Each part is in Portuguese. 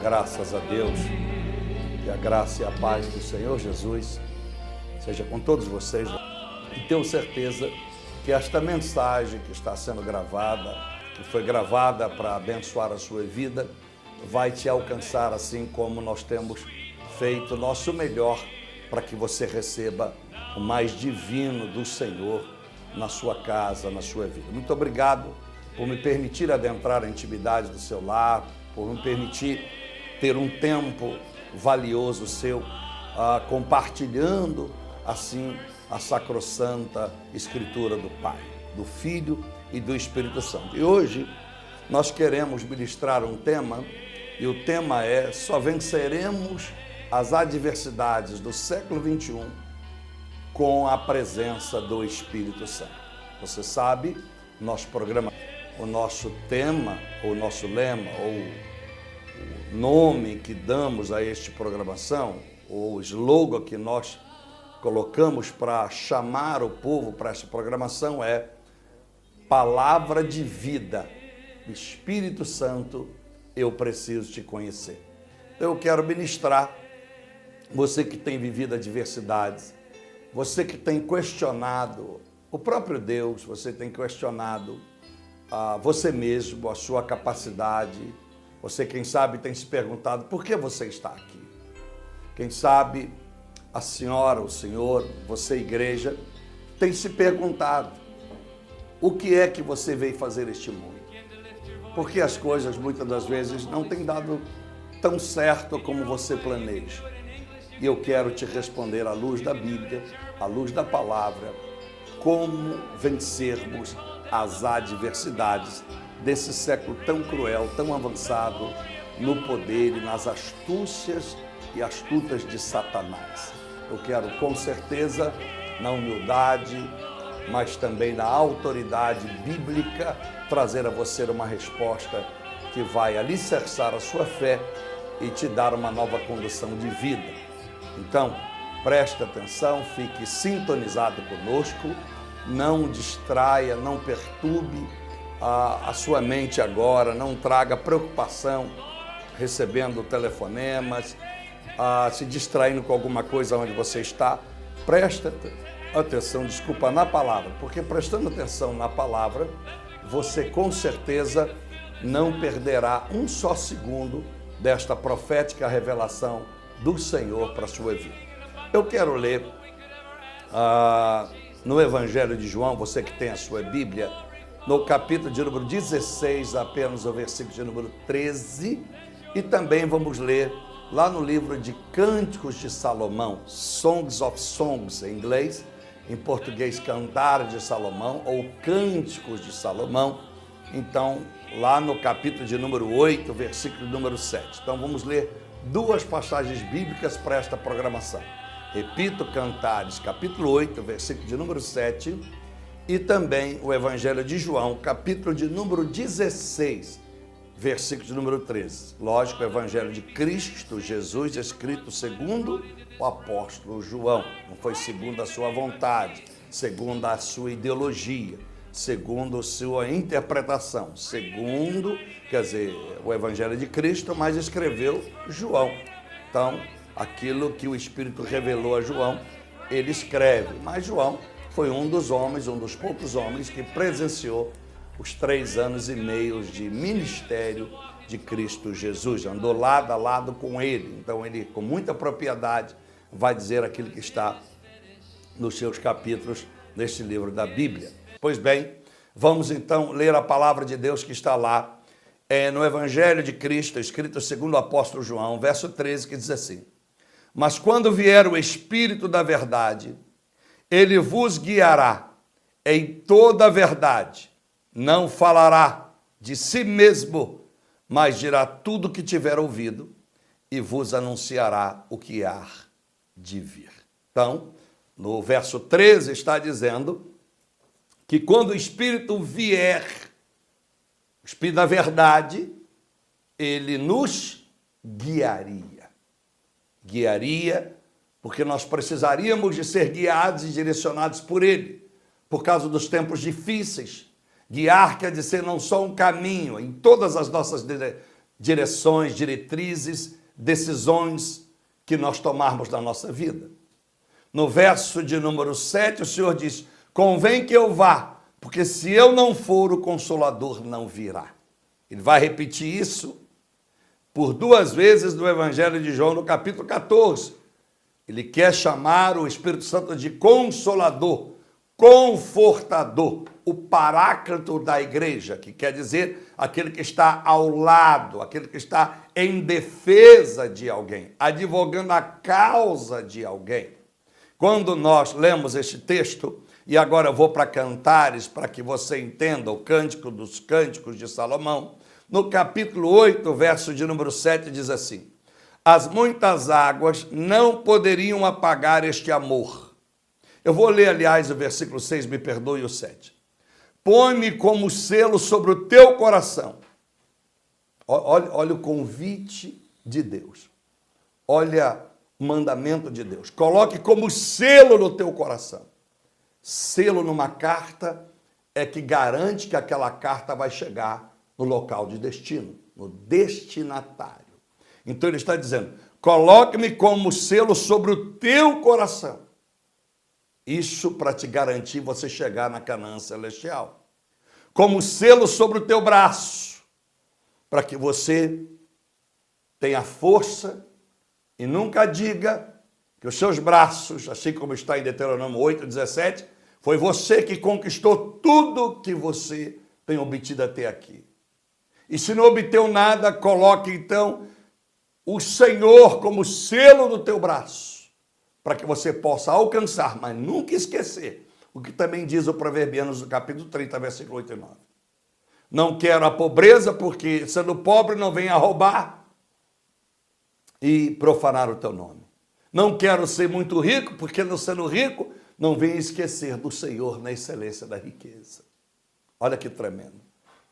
Graças a Deus, que a graça e a paz do Senhor Jesus seja com todos vocês. E tenho certeza que esta mensagem que está sendo gravada, que foi gravada para abençoar a sua vida, vai te alcançar assim como nós temos feito o nosso melhor para que você receba o mais divino do Senhor na sua casa, na sua vida. Muito obrigado por me permitir adentrar a intimidade do seu lar, por me permitir ter um tempo valioso seu, compartilhando assim a sacrossanta Escritura do Pai, do Filho e do Espírito Santo. E hoje nós queremos ministrar um tema, e o tema é: só venceremos as adversidades do século XXI com a presença do Espírito Santo. Você sabe, nosso programa, o nosso tema, o nosso lema, ou o nome que damos a esta programação, ou o slogan que nós colocamos para chamar o povo para esta programação é Palavra de Vida. Espírito Santo, eu preciso te conhecer. Então eu quero ministrar, você que tem vivido adversidades, você que tem questionado o próprio Deus, você tem questionado você mesmo, a sua capacidade, você, quem sabe, tem se perguntado por que você está aqui. Quem sabe a senhora, o senhor, você, igreja, tem se perguntado o que é que você veio fazer neste mundo. Porque as coisas, muitas das vezes, não têm dado tão certo como você planeja. E eu quero te responder à luz da Bíblia, à luz da palavra, como vencermos as adversidades desse século tão cruel, tão avançado no poder e nas astúcias e astutas de Satanás. Eu quero, com certeza, na humildade, mas também na autoridade bíblica, trazer a você uma resposta que vai alicerçar a sua fé e te dar uma nova condução de vida. Então, preste atenção, fique sintonizado conosco, não distraia, não perturbe a sua mente agora, não traga preocupação recebendo telefonemas, se distraindo com alguma coisa onde você está. Preste atenção, desculpa, na palavra, porque prestando atenção na palavra, você com certeza não perderá um só segundo desta profética revelação do Senhor para a sua vida. Eu quero ler no Evangelho de João, você que tem a sua Bíblia, no capítulo de número 16, apenas o versículo de número 13, e também vamos ler lá no livro de Cânticos de Salomão, Songs of Songs em inglês, em português Cantar de Salomão ou Cânticos de Salomão, então lá no capítulo de número 8, versículo número 7. Então vamos ler duas passagens bíblicas para esta programação. Repito, Cantares, capítulo 8, versículo de número 7, e também o Evangelho de João, capítulo de número 16, versículo de número 13. Lógico, o Evangelho de Cristo Jesus, escrito segundo o apóstolo João. Não foi segundo a sua vontade, segundo a sua ideologia, segundo a sua interpretação, segundo, quer dizer, o Evangelho de Cristo, mas escreveu João. Então, aquilo que o Espírito revelou a João, ele escreve. Mas João foi um dos homens, um dos poucos homens que presenciou os 3 anos e meio de ministério de Cristo Jesus. Andou lado a lado com ele. Então ele, com muita propriedade, vai dizer aquilo que está nos seus capítulos deste livro da Bíblia. Pois bem, vamos então ler a palavra de Deus que está lá no Evangelho de Cristo, escrito segundo o apóstolo João, verso 13, que diz assim: mas quando vier o Espírito da verdade, ele vos guiará em toda a verdade. Não falará de si mesmo, mas dirá tudo o que tiver ouvido e vos anunciará o que há de vir. Então, no verso 13 está dizendo que quando o Espírito vier, o Espírito da verdade, ele nos guiaria. Guiaria, porque nós precisaríamos de ser guiados e direcionados por ele, por causa dos tempos difíceis. Guiar quer dizer não só um caminho em todas as nossas direções, diretrizes, decisões que nós tomarmos na nossa vida. No verso de número 7, o Senhor diz: convém que eu vá, porque se eu não for, o Consolador não virá. Ele vai repetir isso por 2 vezes no Evangelho de João, no capítulo 14. Ele quer chamar o Espírito Santo de Consolador, Confortador, o Paráclito da igreja, que quer dizer aquele que está ao lado, aquele que está em defesa de alguém, advogando a causa de alguém. Quando nós lemos este texto, e agora eu vou para Cantares, para que você entenda o Cântico dos Cânticos de Salomão, no capítulo 8, verso de número 7, diz assim: as muitas águas não poderiam apagar este amor. Eu vou ler, aliás, o versículo 6, me perdoe, o 7. Põe-me como selo sobre o teu coração. Olha o convite de Deus. Olha o mandamento de Deus. Coloque como selo no teu coração. Selo numa carta é que garante que aquela carta vai chegar no local de destino, no destinatário. Então ele está dizendo: coloque-me como selo sobre o teu coração. Isso para te garantir você chegar na Canaã celestial. Como selo sobre o teu braço, para que você tenha força e nunca diga que os seus braços, assim como está em Deuteronômio 8:17, foi você que conquistou tudo que você tem obtido até aqui. E se não obteu nada, coloque então o Senhor como selo no teu braço, para que você possa alcançar, mas nunca esquecer o que também diz o Proverbianos, no capítulo 30, versículo 8 e 9. Não quero a pobreza, porque sendo pobre não venha roubar e profanar o teu nome. Não quero ser muito rico, porque não sendo rico, não venha esquecer do Senhor na excelência da riqueza. Olha que tremendo.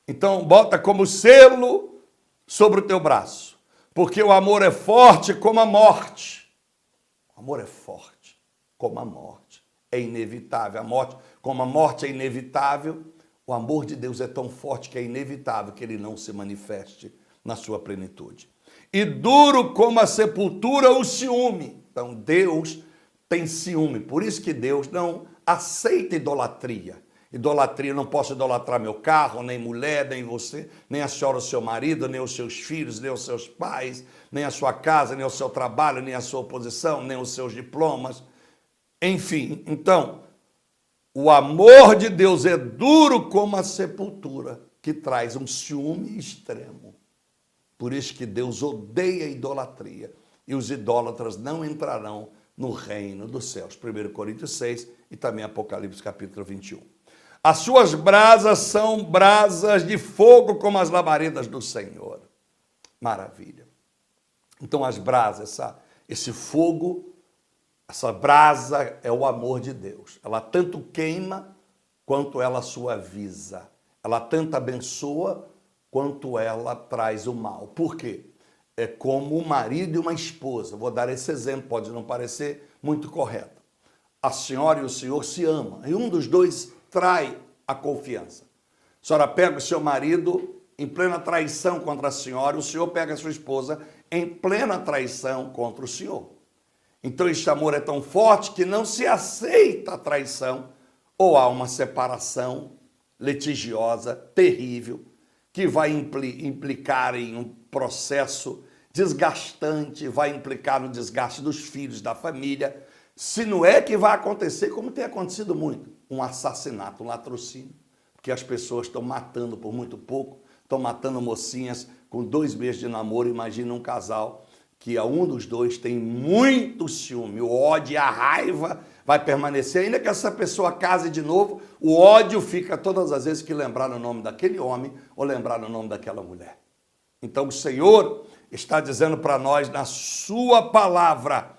Então, bota como selo sobre o teu braço, porque o amor é forte como a morte. O amor é forte como a morte. É inevitável. A morte, como a morte é inevitável, o amor de Deus é tão forte que é inevitável que ele não se manifeste na sua plenitude. E duro como a sepultura o ciúme. Então, Deus tem ciúme. Por isso que Deus não aceita idolatria. Idolatria, não posso idolatrar meu carro, nem mulher, nem você, nem a senhora, o seu marido, nem os seus filhos, nem os seus pais, nem a sua casa, nem o seu trabalho, nem a sua posição, nem os seus diplomas. Enfim, então, o amor de Deus é duro como a sepultura, que traz um ciúme extremo. Por isso que Deus odeia a idolatria, e os idólatras não entrarão no reino dos céus. 1 Coríntios 6 e também Apocalipse capítulo 21. As suas brasas são brasas de fogo como as labaredas do Senhor. Maravilha. Então as brasas, esse fogo, essa brasa é o amor de Deus. Ela tanto queima quanto ela suaviza. Ela tanto abençoa quanto ela traz o mal. Por quê? É como um marido e uma esposa. Vou dar esse exemplo, pode não parecer muito correto. A senhora e o senhor se amam, e um dos dois trai a confiança. A senhora pega o seu marido em plena traição contra a senhora, o senhor pega a sua esposa em plena traição contra o senhor. Então este amor é tão forte que não se aceita a traição, ou há uma separação litigiosa, terrível, que vai implicar em um processo desgastante, vai implicar no desgaste dos filhos, da família, se não é que vai acontecer, como tem acontecido muito, um assassinato, um latrocínio, porque as pessoas estão matando por muito pouco, estão matando mocinhas com 2 meses de namoro. Imagina um casal que a um dos dois tem muito ciúme, o ódio e a raiva vai permanecer, ainda que essa pessoa case de novo, o ódio fica todas as vezes que lembrar o nome daquele homem ou lembrar o nome daquela mulher. Então o Senhor está dizendo para nós na sua palavra,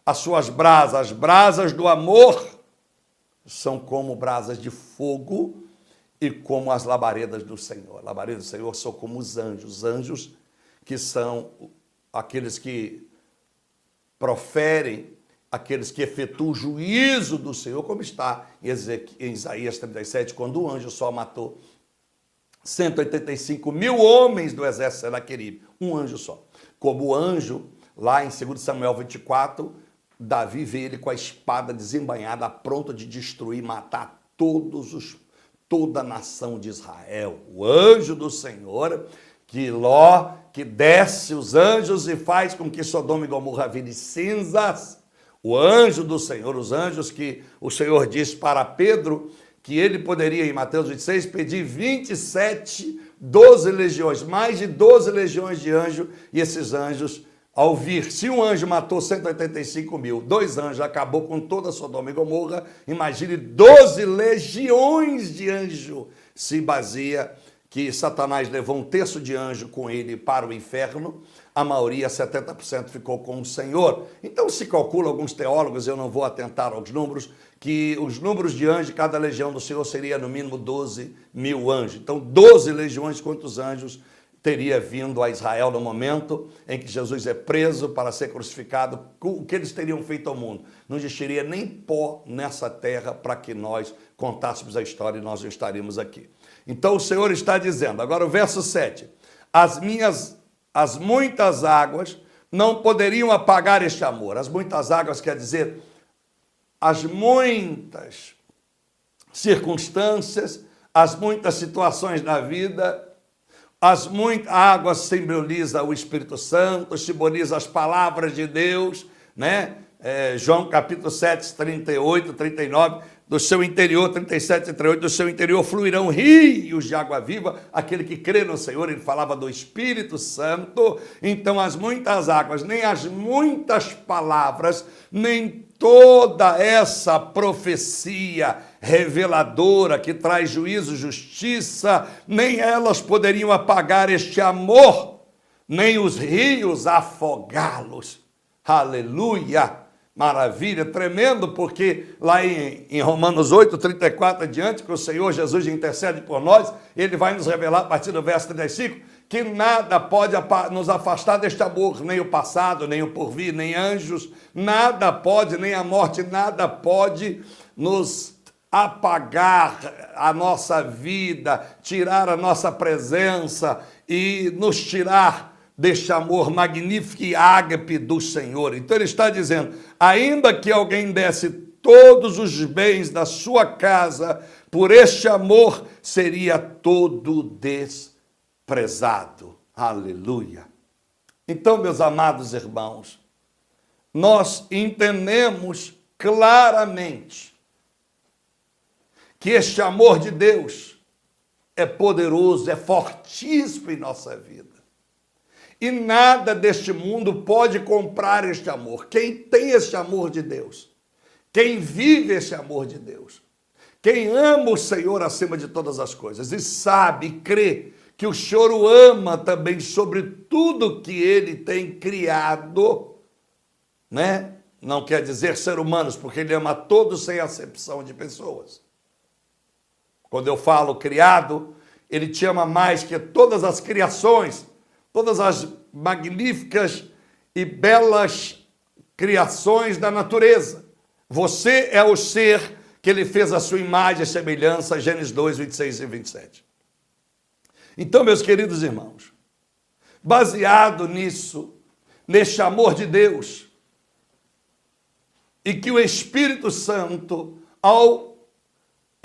as suas brasas, as brasas do amor, são como brasas de fogo e como as labaredas do Senhor. Labaredas do Senhor são como os anjos que são aqueles que proferem, aqueles que efetuam o juízo do Senhor, como está em Isaías 37, quando o anjo só matou 185 mil homens do exército de Senaqueribe, um anjo só. Como o anjo, lá em 2 Samuel 24, Davi vê ele com a espada desembainhada, a pronta de destruir, matar toda a nação de Israel. O anjo do Senhor, que desce os anjos e faz com que Sodoma e Gomorra virem cinzas. O anjo do Senhor, os anjos que o Senhor disse para Pedro que ele poderia, em Mateus 26, pedir 12 legiões, mais de 12 legiões de anjos, e esses anjos, ao vir, se um anjo matou 185 mil, 2 anjos acabou com toda Sodoma e Gomorra, imagine 12 legiões de anjo. Se baseia que Satanás levou 1/3 de anjo com ele para o inferno, a maioria, 70%, ficou com o Senhor. Então se calcula, alguns teólogos, eu não vou atentar aos números, que os números de anjos de cada legião do Senhor seria no mínimo 12 mil anjos. Então 12 legiões, quantos anjos teria vindo a Israel no momento em que Jesus é preso para ser crucificado? O que eles teriam feito ao mundo? Não existiria nem pó nessa terra para que nós contássemos a história e nós não estaríamos aqui. Então o Senhor está dizendo, agora o verso 7, as muitas águas não poderiam apagar este amor. As muitas águas quer dizer as muitas circunstâncias, as muitas situações da vida. As muitas águas simboliza o Espírito Santo, simboliza as palavras de Deus, né? João capítulo 7, 38, 39, do seu interior, 37, 38, do seu interior fluirão rios de água viva, aquele que crê no Senhor, ele falava do Espírito Santo. Então as muitas águas, nem as muitas palavras, nem toda essa profecia reveladora que traz juízo, justiça, nem elas poderiam apagar este amor, nem os rios afogá-los. Aleluia! Maravilha, tremendo, porque lá em Romanos 8, 34 adiante, que o Senhor Jesus intercede por nós, ele vai nos revelar a partir do verso 35, que nada pode nos afastar deste amor, nem o passado, nem o porvir, nem anjos, nada pode, nem a morte, nada pode nos apagar a nossa vida, tirar a nossa presença e nos tirar deste amor magnífico e ágape do Senhor. Então ele está dizendo, ainda que alguém desse todos os bens da sua casa, por este amor seria todo desprezado. Aleluia. Então, meus amados irmãos, nós entendemos claramente que este amor de Deus é poderoso, é fortíssimo em nossa vida. E nada deste mundo pode comprar este amor. Quem tem este amor de Deus, quem vive este amor de Deus, quem ama o Senhor acima de todas as coisas e sabe e crê que o Senhor o ama também sobre tudo que ele tem criado, né? Não quer dizer ser humanos, porque ele ama todos sem acepção de pessoas. Quando eu falo criado, ele te ama mais que todas as criações, todas as magníficas e belas criações da natureza. Você é o ser que ele fez a sua imagem e semelhança, Gênesis 2, 26 e 27. Então, meus queridos irmãos, baseado nisso, neste amor de Deus, e que o Espírito Santo, ao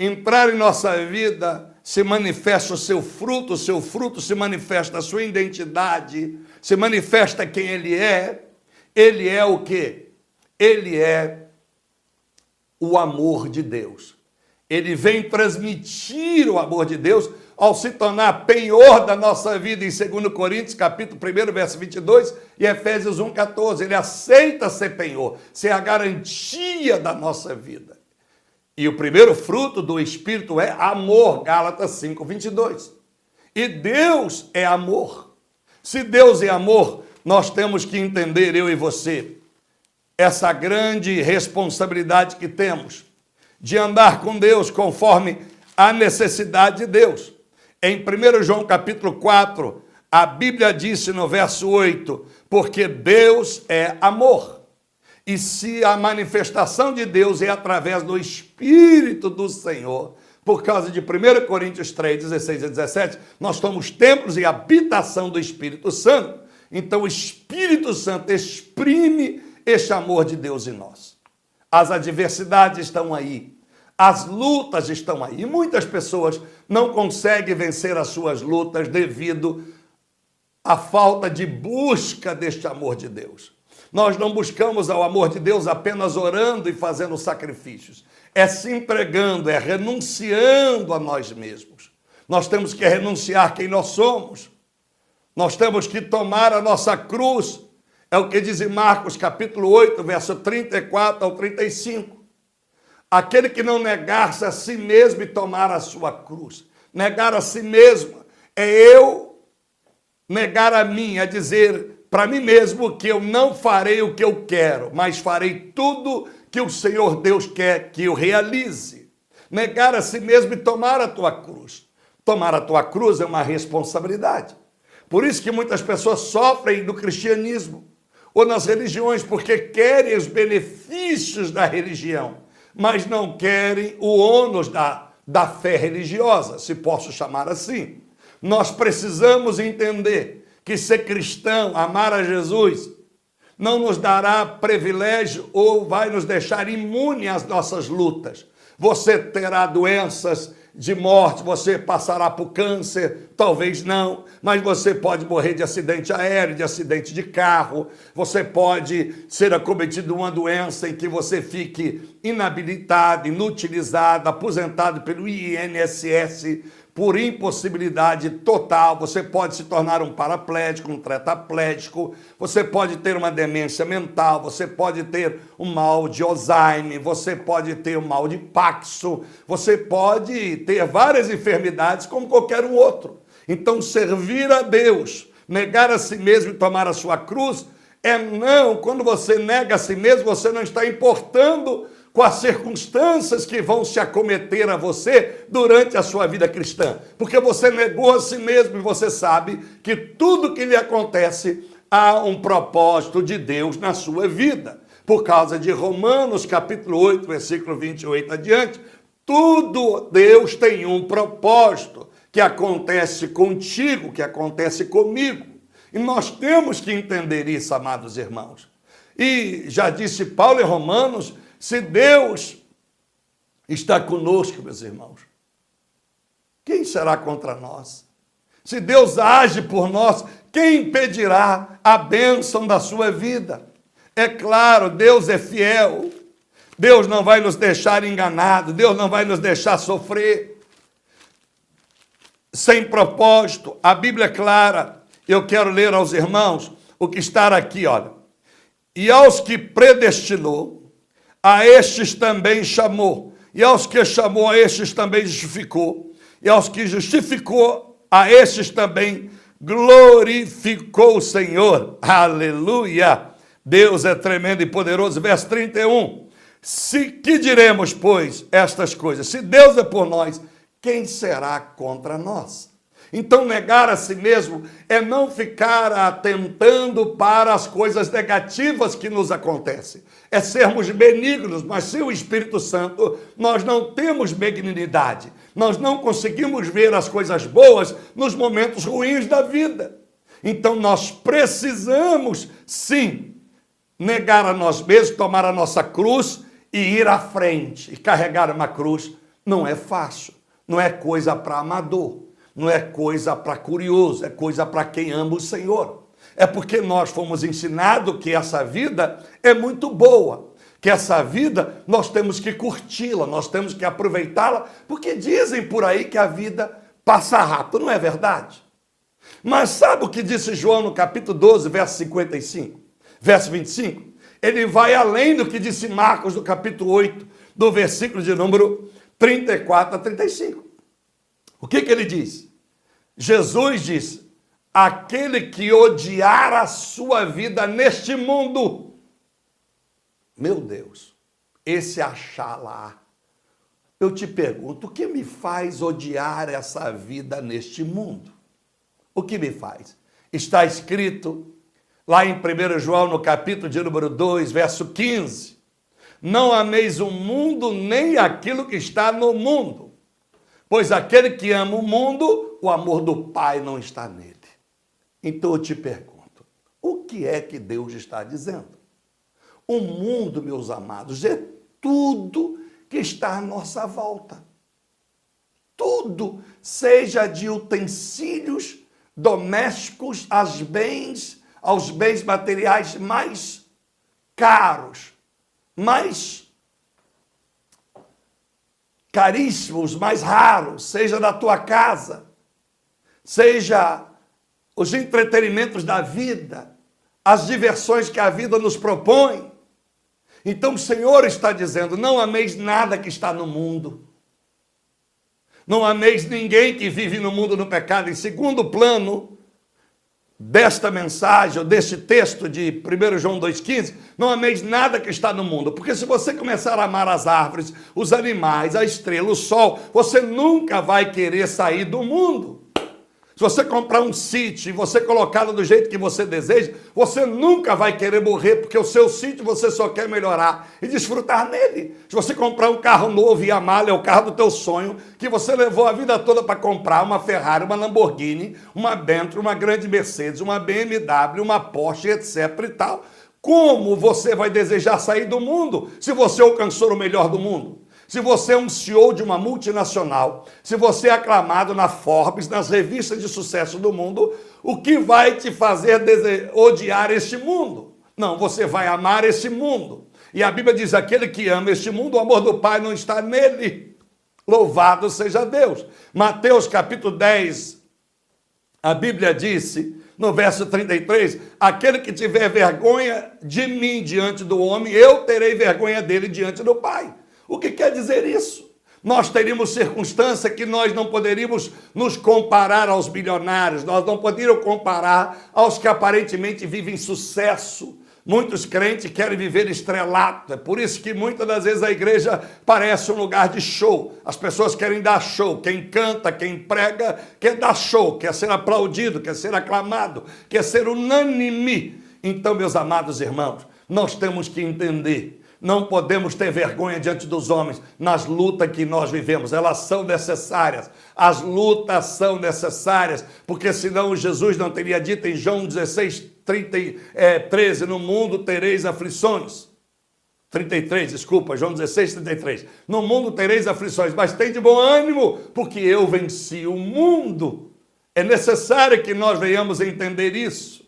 entrar em nossa vida, se manifesta o seu fruto se manifesta a sua identidade, se manifesta quem ele é o quê? Ele é o amor de Deus. Ele vem transmitir o amor de Deus ao se tornar penhor da nossa vida em 2 Coríntios, capítulo 1, verso 22 e Efésios 1, 14. Ele aceita ser penhor, ser a garantia da nossa vida. E o primeiro fruto do Espírito é amor, Gálatas 5, 22. E Deus é amor. Se Deus é amor, nós temos que entender, eu e você, essa grande responsabilidade que temos de andar com Deus conforme a necessidade de Deus. Em 1 João capítulo 4, a Bíblia disse no verso 8, porque Deus é amor. E se a manifestação de Deus é através do Espírito do Senhor, Por causa de 1 Coríntios 3, 16 a 17, nós somos templos e habitação do Espírito Santo. Então o Espírito Santo exprime este amor de Deus em nós. As adversidades estão aí, as lutas estão aí. E muitas pessoas não conseguem vencer as suas lutas devido à falta de busca deste amor de Deus. Nós não buscamos o amor de Deus apenas orando e fazendo sacrifícios. É se entregando, é renunciando a nós mesmos. Nós temos que renunciar quem nós somos. Nós temos que tomar a nossa cruz. É o que diz em Marcos capítulo 8, verso 34 ao 35. Aquele que não negar-se a si mesmo e tomar a sua cruz. Negar a si mesmo é eu negar a mim, é dizer para mim mesmo que eu não farei o que eu quero, mas farei tudo que o Senhor Deus quer que eu realize. Negar a si mesmo e tomar a tua cruz. Tomar a tua cruz é uma responsabilidade. Por isso que muitas pessoas sofrem do cristianismo ou nas religiões, porque querem os benefícios da religião, mas não querem o ônus da fé religiosa, se posso chamar assim. Nós precisamos entender que ser cristão, amar a Jesus, não nos dará privilégio ou vai nos deixar imune às nossas lutas. Você terá doenças de morte, você passará por câncer, talvez não, mas você pode morrer de acidente aéreo, de acidente de carro, você pode ser acometido de uma doença em que você fique inabilitado, inutilizado, aposentado pelo INSS, por impossibilidade total, você pode se tornar um paraplégico, um tetraplégico, você pode ter uma demência mental, você pode ter um mal de Alzheimer, você pode ter um mal de Parkinson, você pode ter várias enfermidades como qualquer um outro. Então, servir a Deus, negar a si mesmo e tomar a sua cruz, quando você nega a si mesmo, você não está importando com as circunstâncias que vão se acometer a você durante a sua vida cristã. Porque você negou a si mesmo e você sabe que tudo que lhe acontece há um propósito de Deus na sua vida. Por causa de Romanos capítulo 8, versículo 28 adiante, tudo Deus tem um propósito que acontece contigo, que acontece comigo. E nós temos que entender isso, amados irmãos. E já disse Paulo em Romanos, se Deus está conosco, meus irmãos, quem será contra nós? Se Deus age por nós, quem impedirá a bênção da sua vida? É claro, Deus é fiel. Deus não vai nos deixar enganados. Deus não vai nos deixar sofrer sem propósito. A Bíblia é clara. Eu quero ler aos irmãos o que está aqui, olha. E aos que predestinou, a estes também chamou, e aos que chamou, a estes também justificou, e aos que justificou, a estes também glorificou o Senhor. Aleluia! Deus é tremendo e poderoso. Verso 31. Que diremos, pois, estas coisas? Se Deus é por nós, quem será contra nós? Então, negar a si mesmo é não ficar atentando para as coisas negativas que nos acontecem. É sermos benignos, mas sem o Espírito Santo nós não temos benignidade. Nós não conseguimos ver as coisas boas nos momentos ruins da vida. Então, nós precisamos, sim, negar a nós mesmos, tomar a nossa cruz e ir à frente. E carregar uma cruz não é fácil, não é coisa para amador. Não é coisa para curioso, é coisa para quem ama o Senhor. É porque nós fomos ensinados que essa vida é muito boa, que essa vida nós temos que curti-la, nós temos que aproveitá-la, porque dizem por aí que a vida passa rápido, não é verdade? Mas sabe o que disse João no capítulo 12, verso 55, verso 25? Ele vai além do que disse Marcos no capítulo 8, do versículo de número 34 a 35. O que ele diz? Jesus disse, aquele que odiar a sua vida neste mundo, meu Deus, esse achar lá, eu te pergunto, o que me faz odiar essa vida neste mundo? O que me faz? Está escrito lá em 1 João, no capítulo de número 2, verso 15, não ameis o mundo nem aquilo que está no mundo. Pois aquele que ama o mundo, o amor do Pai não está nele. Então eu te pergunto, o que é que Deus está dizendo? O mundo, meus amados, é tudo que está à nossa volta. Tudo, seja de utensílios domésticos aos bens materiais mais caros, mais caríssimos, mais raros, seja da tua casa, seja os entretenimentos da vida, as diversões que a vida nos propõe. Então o Senhor está dizendo, não ameis nada que está no mundo. Não ameis ninguém que vive no mundo no pecado. Em segundo plano desta mensagem, ou deste texto de 1 João 2,15, não ameis nada que está no mundo. Porque se você começar a amar as árvores, os animais, a estrela, o sol, você nunca vai querer sair do mundo. Se você comprar um sítio e você colocá-lo do jeito que você deseja, você nunca vai querer morrer, porque o seu sítio você só quer melhorar e desfrutar nele. Se você comprar um carro novo e amá-lo, é o carro do teu sonho, que você levou a vida toda para comprar, uma Ferrari, uma Lamborghini, uma Bentley, uma grande Mercedes, uma BMW, uma Porsche, etc. e tal. Como você vai desejar sair do mundo se você alcançou o melhor do mundo? Se você é um CEO de uma multinacional, se você é aclamado na Forbes, nas revistas de sucesso do mundo, o que vai te fazer odiar este mundo? Não, você vai amar esse mundo. E a Bíblia diz, aquele que ama este mundo, o amor do Pai não está nele. Louvado seja Deus. Mateus capítulo 10, a Bíblia disse, no verso 33, aquele que tiver vergonha de mim diante do homem, eu terei vergonha dele diante do Pai. O que quer dizer isso? Nós teríamos circunstância que nós não poderíamos nos comparar aos bilionários, nós não poderíamos comparar aos que aparentemente vivem sucesso. Muitos crentes querem viver estrelato, é por isso que muitas das vezes a igreja parece um lugar de show. As pessoas querem dar show, quem canta, quem prega, quer dar show, quer ser aplaudido, quer ser aclamado, quer ser unânime. Então, meus amados irmãos, nós temos que entender, não podemos ter vergonha diante dos homens nas lutas que nós vivemos. Elas são necessárias. As lutas são necessárias, porque senão Jesus não teria dito em João 13, no mundo tereis aflições. 33, desculpa, João 16, 33. No mundo tereis aflições, mas tem de bom ânimo, porque eu venci o mundo. É necessário que nós venhamos a entender isso.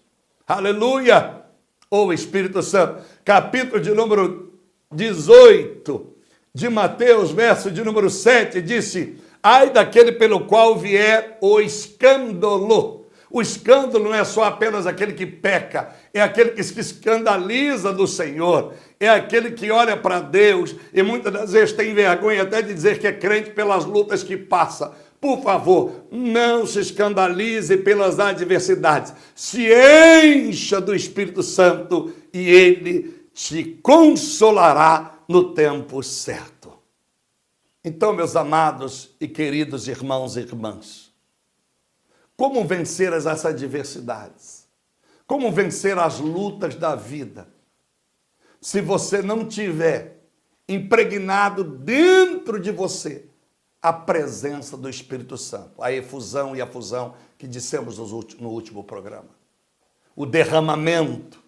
Aleluia! Ô Espírito Santo, capítulo de número 18 de Mateus, verso de número 7, disse, ai daquele pelo qual vier o escândalo. O escândalo não é só apenas aquele que peca, é aquele que se escandaliza do Senhor, é aquele que olha para Deus e muitas das vezes tem vergonha até de dizer que é crente pelas lutas que passa. Por favor, não se escandalize pelas adversidades, se encha do Espírito Santo e Ele te consolará no tempo certo. Então, meus amados e queridos irmãos e irmãs, como vencer essas adversidades? Como vencer as lutas da vida? Se você não tiver impregnado dentro de você a presença do Espírito Santo, a efusão e a fusão que dissemos no último programa, o derramamento.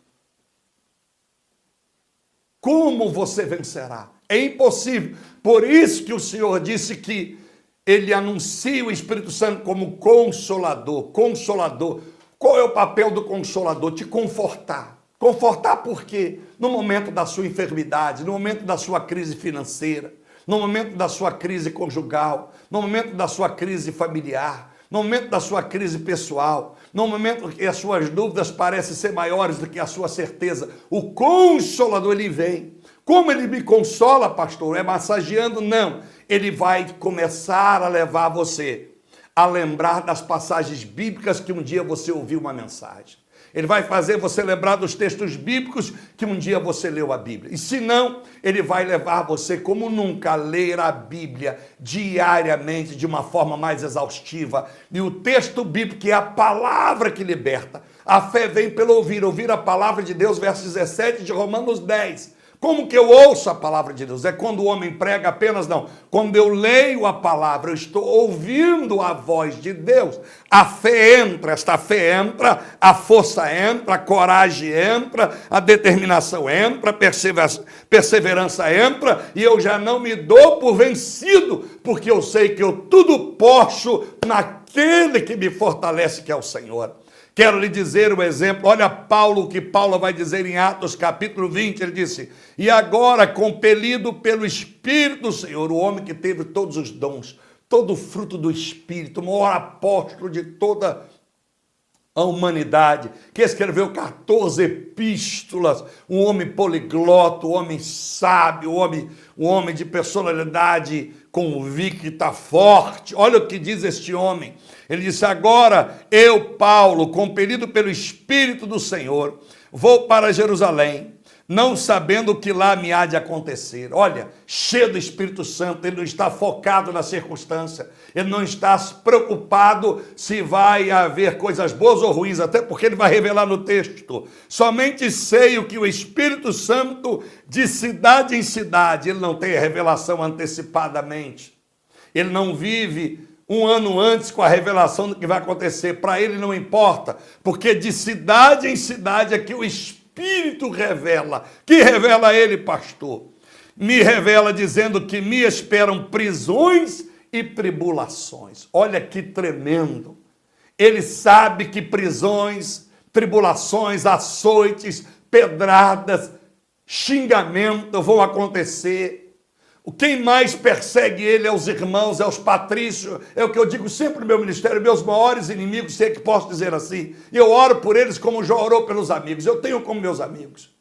Como você vencerá? É impossível. Por isso que o Senhor disse que Ele anuncia o Espírito Santo como consolador. Consolador. Qual é o papel do consolador? Te confortar. Confortar por quê? No momento da sua enfermidade, no momento da sua crise financeira, no momento da sua crise conjugal, no momento da sua crise familiar, no momento da sua crise pessoal, no momento que as suas dúvidas parecem ser maiores do que a sua certeza, o Consolador, ele vem. Como ele me consola, pastor? É massageando? Não. Ele vai começar a levar você a lembrar das passagens bíblicas que um dia você ouviu uma mensagem. Ele vai fazer você lembrar dos textos bíblicos que um dia você leu a Bíblia. E se não, ele vai levar você como nunca a ler a Bíblia diariamente de uma forma mais exaustiva. E o texto bíblico é a palavra que liberta. A fé vem pelo ouvir a palavra de Deus, verso 17 de Romanos 10. Como que eu ouço a palavra de Deus? É quando o homem prega apenas? Não. Quando eu leio a palavra, eu estou ouvindo a voz de Deus. A fé entra, esta fé entra, a força entra, a coragem entra, a determinação entra, a perseverança entra, e eu já não me dou por vencido, porque eu sei que eu tudo posso naquele que me fortalece, que é o Senhor. Quero lhe dizer um exemplo, olha Paulo, o que Paulo vai dizer em Atos capítulo 20, ele disse: e agora, compelido pelo Espírito do Senhor, o homem que teve todos os dons, todo o fruto do Espírito, o maior apóstolo de toda a humanidade, que escreveu 14 epístolas, um homem poliglota, um homem sábio, um homem de personalidade convicta, forte. Olha o que diz este homem. Ele disse: agora eu, Paulo, compelido pelo Espírito do Senhor, vou para Jerusalém, não sabendo o que lá me há de acontecer. Olha, cheio do Espírito Santo, ele não está focado na circunstância, ele não está preocupado se vai haver coisas boas ou ruins, até porque ele vai revelar no texto. Somente sei o que o Espírito Santo, de cidade em cidade, ele não tem a revelação antecipadamente, ele não vive um ano antes com a revelação do que vai acontecer. Para ele não importa, porque de cidade em cidade é que o Espírito revela. Que revela ele, pastor? Me revela dizendo que me esperam prisões e tribulações. Olha que tremendo. Ele sabe que prisões, tribulações, açoites, pedradas, xingamento vão acontecer. Quem mais persegue ele é os irmãos, é os patrícios, é o que eu digo sempre no meu ministério, meus maiores inimigos, se é que posso dizer assim. E eu oro por eles como já orou pelos amigos. Eu tenho como meus amigos.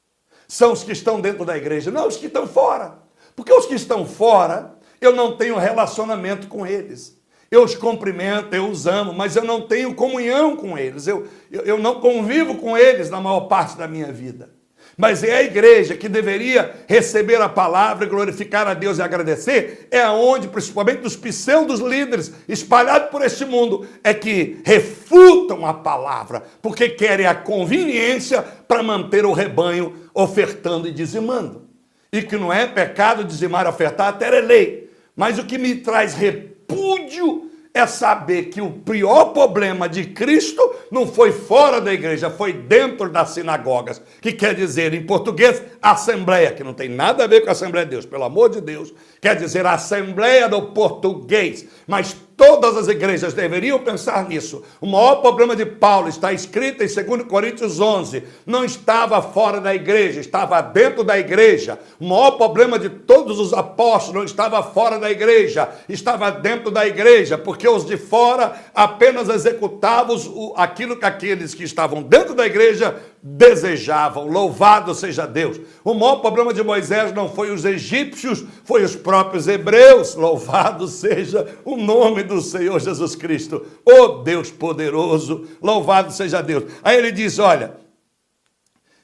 São os que estão dentro da igreja, não os que estão fora. Porque os que estão fora, eu não tenho relacionamento com eles. Eu os cumprimento, eu os amo, mas eu não tenho comunhão com eles. Eu não convivo com eles na maior parte da minha vida. Mas é a igreja que deveria receber a palavra, glorificar a Deus e agradecer, é onde, principalmente os pseudos líderes espalhados por este mundo, é que refutam a palavra, porque querem a conveniência para manter o rebanho ofertando e dizimando. E que não é pecado dizimar e ofertar, até é lei. Mas o que me traz repúdio é saber que o pior problema de Cristo não foi fora da igreja, foi dentro das sinagogas, que quer dizer, em português, assembleia, que não tem nada a ver com a Assembleia de Deus, pelo amor de Deus, quer dizer, assembleia do português, mas todas as igrejas deveriam pensar nisso. O maior problema de Paulo está escrito em 2 Coríntios 11, não estava fora da igreja, estava dentro da igreja. O maior problema de todos os apóstolos não estava fora da igreja, estava dentro da igreja, porque os de fora apenas executavam aquilo que aqueles que estavam dentro da igreja desejavam. Louvado seja Deus. O maior problema de Moisés não foi os egípcios, foi os próprios hebreus. Louvado seja o nome do Senhor Jesus Cristo. Oh Deus poderoso, louvado seja Deus. Aí ele diz, olha,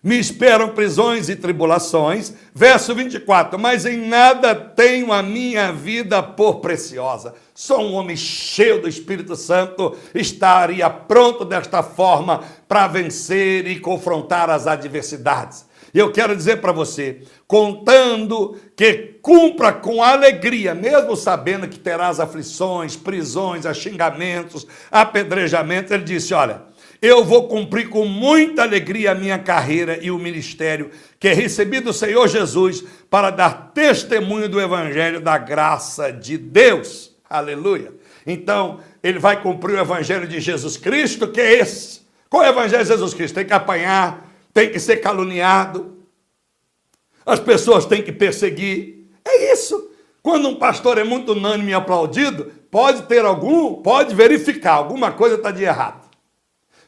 me esperam prisões e tribulações. Verso 24, mas em nada tenho a minha vida por preciosa. Só um homem cheio do Espírito Santo estaria pronto desta forma para vencer e confrontar as adversidades. E eu quero dizer para você, contando que cumpra com alegria, mesmo sabendo que terás aflições, prisões, xingamentos, apedrejamentos, ele disse, olha, eu vou cumprir com muita alegria a minha carreira e o ministério que recebi do Senhor Jesus para dar testemunho do evangelho da graça de Deus. Aleluia. Então, ele vai cumprir o evangelho de Jesus Cristo, que é esse. Qual é o evangelho de Jesus Cristo? Tem que apanhar, tem que ser caluniado, as pessoas têm que perseguir. É isso. Quando um pastor é muito unânime e aplaudido, pode verificar, alguma coisa está de errado.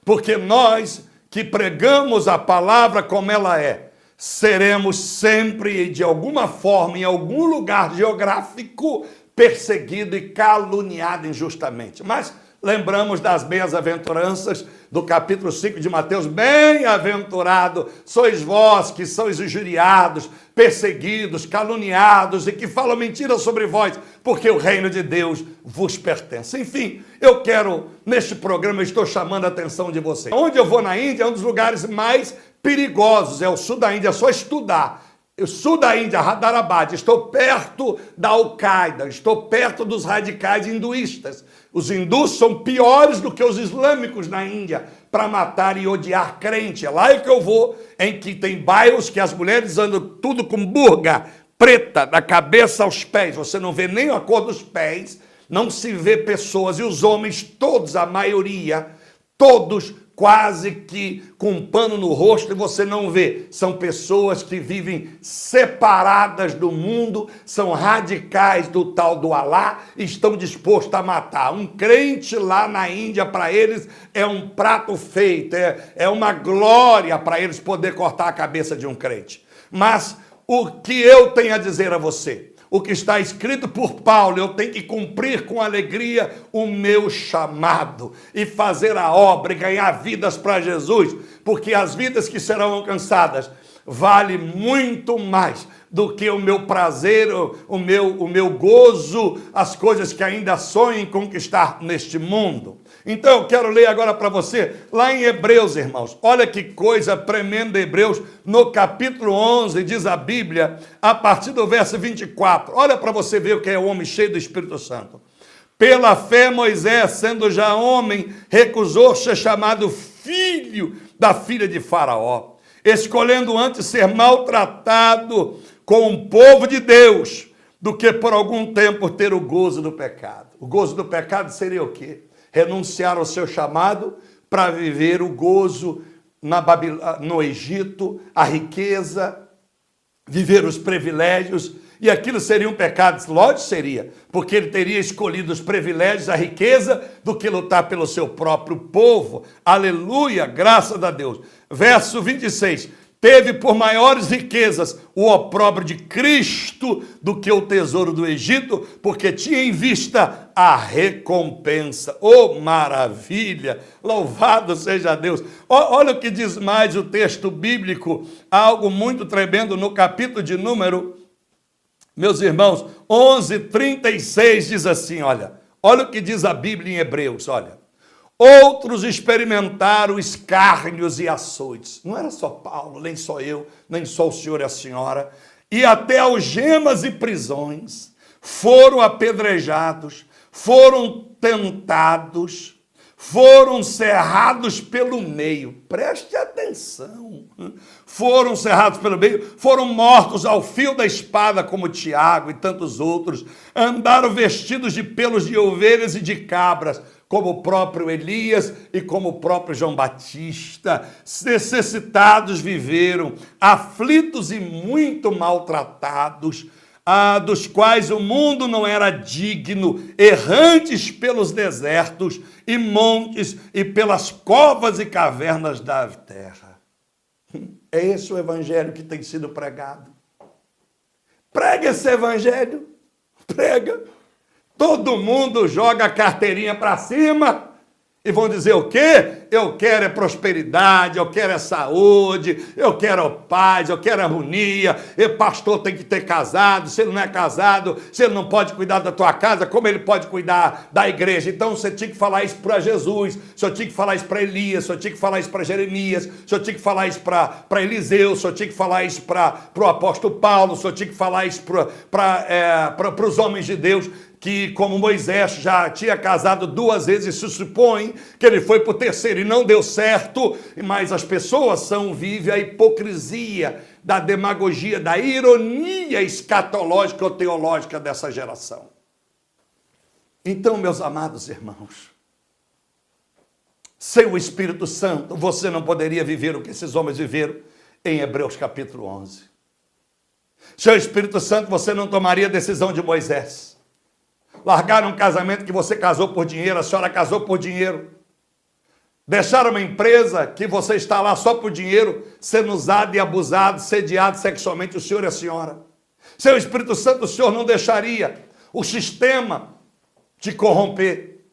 Porque nós que pregamos a palavra como ela é, seremos sempre, de alguma forma, em algum lugar geográfico, perseguido e caluniado injustamente. Mas lembramos das bem-aventuranças do capítulo 5 de Mateus. Bem-aventurado sois vós que sois injuriados, perseguidos, caluniados e que falam mentiras sobre vós, porque o reino de Deus vos pertence. Enfim, eu quero, neste programa, eu estou chamando a atenção de vocês. Onde eu vou na Índia é um dos lugares mais perigosos, é o sul da Índia, é só estudar. Eu sul da Índia, Hyderabad, estou perto da Al-Qaeda, estou perto dos radicais hinduístas. Os hindus são piores do que os islâmicos na Índia para matar e odiar crente. É lá que eu vou, em que tem bairros que as mulheres andam tudo com burga preta, da cabeça aos pés. Você não vê nem a cor dos pés, não se vê pessoas. E os homens, todos, a maioria, todos quase que com um pano no rosto, e você não vê. São pessoas que vivem separadas do mundo, são radicais do tal do Alá, e estão dispostos a matar. Um crente lá na Índia, para eles, é um prato feito, é uma glória para eles poder cortar a cabeça de um crente. Mas o que eu tenho a dizer a você? O que está escrito por Paulo, eu tenho que cumprir com alegria o meu chamado e fazer a obra e ganhar vidas para Jesus, porque as vidas que serão alcançadas vale muito mais do que o meu prazer, o meu gozo, as coisas que ainda sonho em conquistar neste mundo. Então eu quero ler agora para você, lá em Hebreus, irmãos. Olha que coisa tremenda, Hebreus, no capítulo 11, diz a Bíblia, a partir do verso 24. Olha para você ver o que é o homem cheio do Espírito Santo. Pela fé, Moisés, sendo já homem, recusou ser chamado filho da filha de Faraó, escolhendo antes ser maltratado com o povo de Deus, do que por algum tempo ter o gozo do pecado. O gozo do pecado seria o quê? Renunciar ao seu chamado para viver o gozo no Egito, a riqueza, viver os privilégios, e aquilo seria um pecado. Lógico seria, porque ele teria escolhido os privilégios, a riqueza, do que lutar pelo seu próprio povo. Aleluia, graças a Deus. Verso 26. Teve por maiores riquezas o opróbrio de Cristo do que o tesouro do Egito, porque tinha em vista a recompensa. Oh, maravilha! Louvado seja Deus! Olha o que diz mais o texto bíblico, algo muito tremendo no capítulo de número, meus irmãos, 11:36 diz assim, olha o que diz a Bíblia em Hebreus, olha. Outros experimentaram escárnios e açoites. Não era só Paulo, nem só eu, nem só o senhor e a senhora. E até algemas e prisões. Foram apedrejados, foram tentados, foram cerrados pelo meio. Preste atenção. Foram cerrados pelo meio, foram mortos ao fio da espada, como Tiago e tantos outros. Andaram vestidos de pelos de ovelhas e de cabras, como o próprio Elias e como o próprio João Batista. Necessitados viveram, aflitos e muito maltratados, dos quais o mundo não era digno, errantes pelos desertos e montes e pelas covas e cavernas da terra. É esse o evangelho que tem sido pregado. Prega esse evangelho, prega. Todo mundo joga a carteirinha para cima e vão dizer o quê? Eu quero é prosperidade, eu quero é saúde, eu quero paz, eu quero harmonia. E pastor tem que ter casado, se ele não é casado, se ele não pode cuidar da tua casa, como ele pode cuidar da igreja? Então você tinha que falar isso para Jesus, você tinha que falar isso para Elias, você tinha que falar isso para Jeremias, você tinha que falar isso para Eliseu, você tinha que falar isso para o apóstolo Paulo, você tinha que falar isso para os homens de Deus, que como Moisés já tinha casado 2 vezes, se supõe que ele foi para o terceiro e não deu certo, mas as pessoas vivem a hipocrisia da demagogia, da ironia escatológica ou teológica dessa geração. Então, meus amados irmãos, sem o Espírito Santo, você não poderia viver o que esses homens viveram em Hebreus capítulo 11. Sem o Espírito Santo, você não tomaria a decisão de Moisés. Largaram um casamento que você casou por dinheiro, a senhora casou por dinheiro. Deixaram uma empresa que você está lá só por dinheiro, sendo usado e abusado, sediado sexualmente, o senhor e a senhora. Sem o Espírito Santo, o senhor não deixaria o sistema te corromper.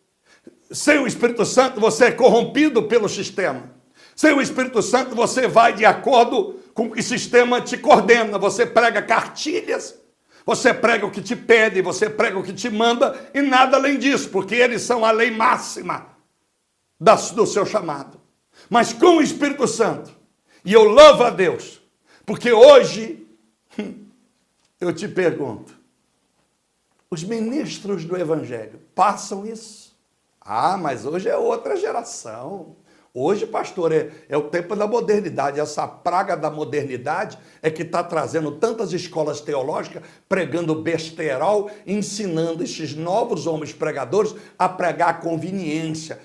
Sem o Espírito Santo, você é corrompido pelo sistema. Sem o Espírito Santo, você vai de acordo com o que o sistema te coordena. Você prega cartilhas, você prega o que te pede, você prega o que te manda e nada além disso, porque eles são a lei máxima do seu chamado. Mas com o Espírito Santo, e eu louvo a Deus, porque hoje Eu te pergunto, os ministros do Evangelho passam isso? Ah, mas hoje é outra geração. Hoje, pastor, é o tempo da modernidade. Essa praga da modernidade é que está trazendo tantas escolas teológicas pregando besterol, ensinando esses novos homens pregadores a pregar conveniência,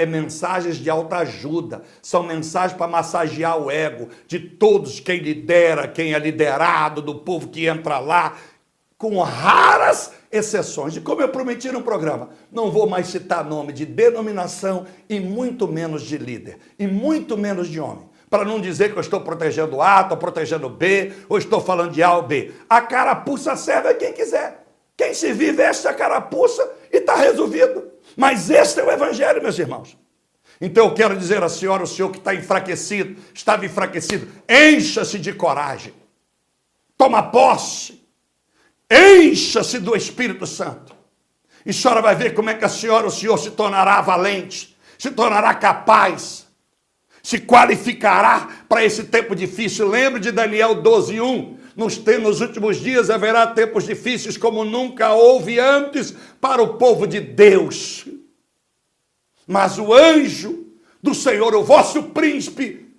mensagens de autoajuda. São mensagens para massagear o ego de todos, quem lidera, quem é liderado, do povo que entra lá, com raras exceções. E como eu prometi no programa, não vou mais citar nome de denominação e muito menos de líder, e muito menos de homem, para não dizer que eu estou protegendo A, estou protegendo B, ou estou falando de A ou B. A carapuça serve a quem quiser. Quem se vive veste a carapuça e está resolvido. Mas esse é o Evangelho, meus irmãos. Então eu quero dizer à senhora, o senhor que está enfraquecido, estava enfraquecido, encha-se de coragem. Toma posse. Encha-se do Espírito Santo. E a senhora vai ver como é que a senhora, o senhor se tornará valente, se tornará capaz, se qualificará para esse tempo difícil. Lembre de Daniel 12:1. Nos últimos dias haverá tempos difíceis como nunca houve antes para o povo de Deus. Mas o anjo do Senhor, o vosso príncipe,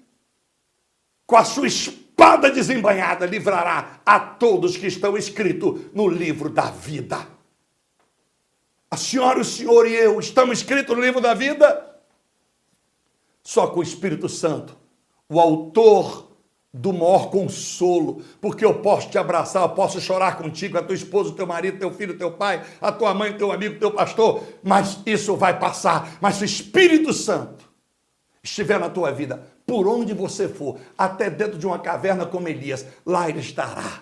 com a sua espada desembainhada, livrará a todos que estão escritos no livro da vida. A senhora, o senhor e eu estamos escritos no livro da vida? Só com o Espírito Santo, o autor do maior consolo, porque eu posso te abraçar, eu posso chorar contigo, a tua esposa, o teu marido, teu filho, teu pai, a tua mãe, teu amigo, teu pastor, mas isso vai passar. Mas se o Espírito Santo estiver na tua vida, por onde você for, até dentro de uma caverna como Elias, lá ele estará.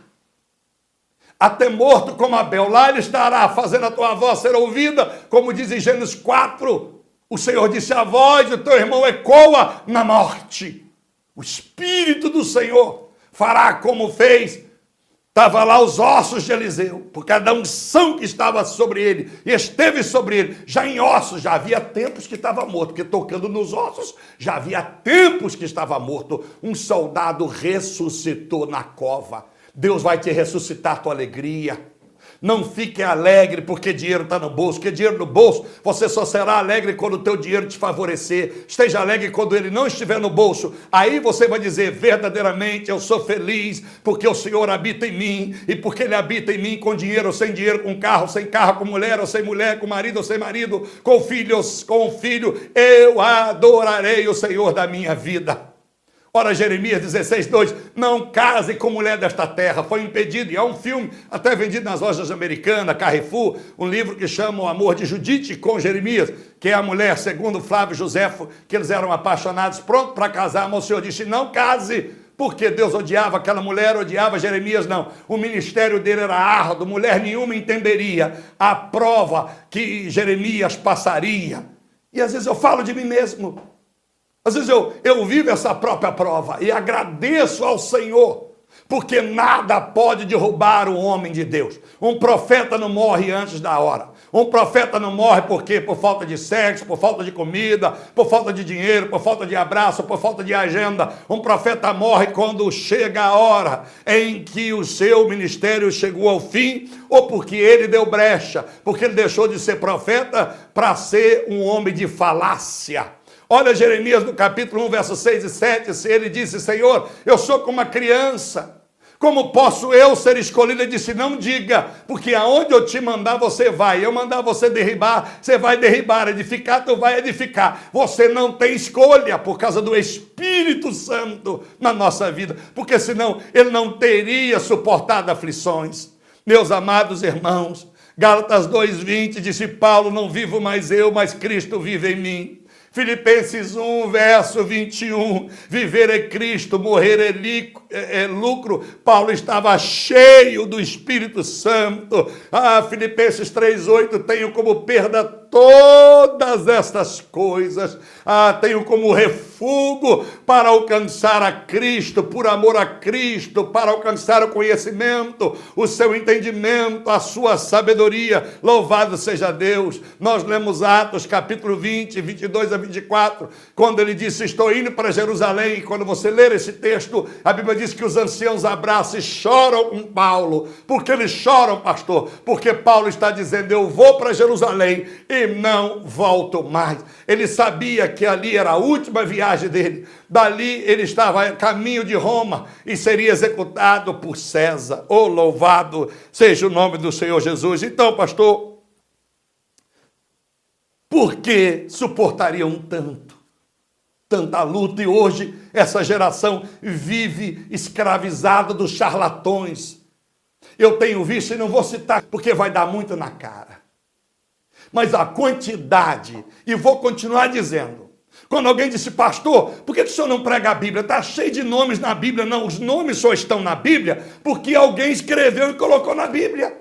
Até morto como Abel, lá ele estará, fazendo a tua voz ser ouvida, como diz em Gênesis 4, o Senhor disse, a voz do teu irmão ecoa na morte. O Espírito do Senhor fará como fez. Estava lá os ossos de Eliseu, por cada unção que estava sobre ele, e esteve sobre ele, já em ossos, já havia tempos que estava morto, porque tocando nos ossos, já havia tempos que estava morto. Um soldado ressuscitou na cova. Deus vai te ressuscitar a tua alegria. Não fique alegre porque dinheiro está no bolso, porque dinheiro no bolso, você só será alegre quando o teu dinheiro te favorecer. Esteja alegre quando ele não estiver no bolso. Aí você vai dizer, verdadeiramente eu sou feliz, porque o Senhor habita em mim, e porque ele habita em mim, com dinheiro ou sem dinheiro, com carro, sem carro, com mulher ou sem mulher, com marido ou sem marido, com filhos, com filho, eu adorarei o Senhor da minha vida. Ora, Jeremias 16:2, não case com mulher desta terra, foi impedido, e há um filme até vendido nas lojas americanas, Carrefour, um livro que chama O Amor de Judite com Jeremias, que é a mulher, segundo Flávio Josefo, que eles eram apaixonados, pronto para casar, mas o Senhor disse, não case, porque Deus odiava aquela mulher, odiava Jeremias, não. O ministério dele era árduo, mulher nenhuma entenderia a prova que Jeremias passaria. E às vezes eu falo de mim mesmo. Às vezes eu vivo essa própria prova e agradeço ao Senhor, porque nada pode derrubar o homem de Deus. Um profeta não morre antes da hora. Um profeta não morre por quê? Por falta de sexo, por falta de comida, por falta de dinheiro, por falta de abraço, por falta de agenda. Um profeta morre quando chega a hora em que o seu ministério chegou ao fim, ou porque ele deu brecha, porque ele deixou de ser profeta para ser um homem de falácia. Olha Jeremias no capítulo 1, versos 6 e 7, se ele disse, Senhor, eu sou como uma criança, como posso eu ser escolhido? Ele disse, não diga, porque aonde eu te mandar você vai, eu mandar você derribar, você vai derribar, edificar, tu vai edificar, você não tem escolha por causa do Espírito Santo na nossa vida, porque senão ele não teria suportado aflições. Meus amados irmãos, Gálatas 2:20 disse Paulo, não vivo mais eu, mas Cristo vive em mim. Filipenses 1, verso 21, viver é Cristo, morrer é lucro. Paulo estava cheio do Espírito Santo. Filipenses 3:8, tenho como perda todas estas coisas, tenho como refúgio para alcançar a Cristo, por amor a Cristo, para alcançar o conhecimento, o seu entendimento, a sua sabedoria. Louvado seja Deus. Nós lemos Atos capítulo 20, 22 a 24, quando ele disse, estou indo para Jerusalém. Quando você ler esse texto, a Bíblia diz que os anciãos abraçam e choram com Paulo. Por que eles choram, pastor? Porque Paulo está dizendo, eu vou para Jerusalém e não volto mais. Ele sabia que ali era a última viagem dele. Dali ele estava a caminho de Roma e seria executado por César. Oh, louvado seja o nome do Senhor Jesus. Então, pastor, por que suportariam tanta luta? E hoje essa geração vive escravizada dos charlatões. Eu tenho visto, e não vou citar, porque vai dar muito na cara. Mas a quantidade, e vou continuar dizendo, quando alguém disse, pastor, por que o senhor não prega a Bíblia? Está cheio de nomes na Bíblia. Não, os nomes só estão na Bíblia porque alguém escreveu e colocou na Bíblia.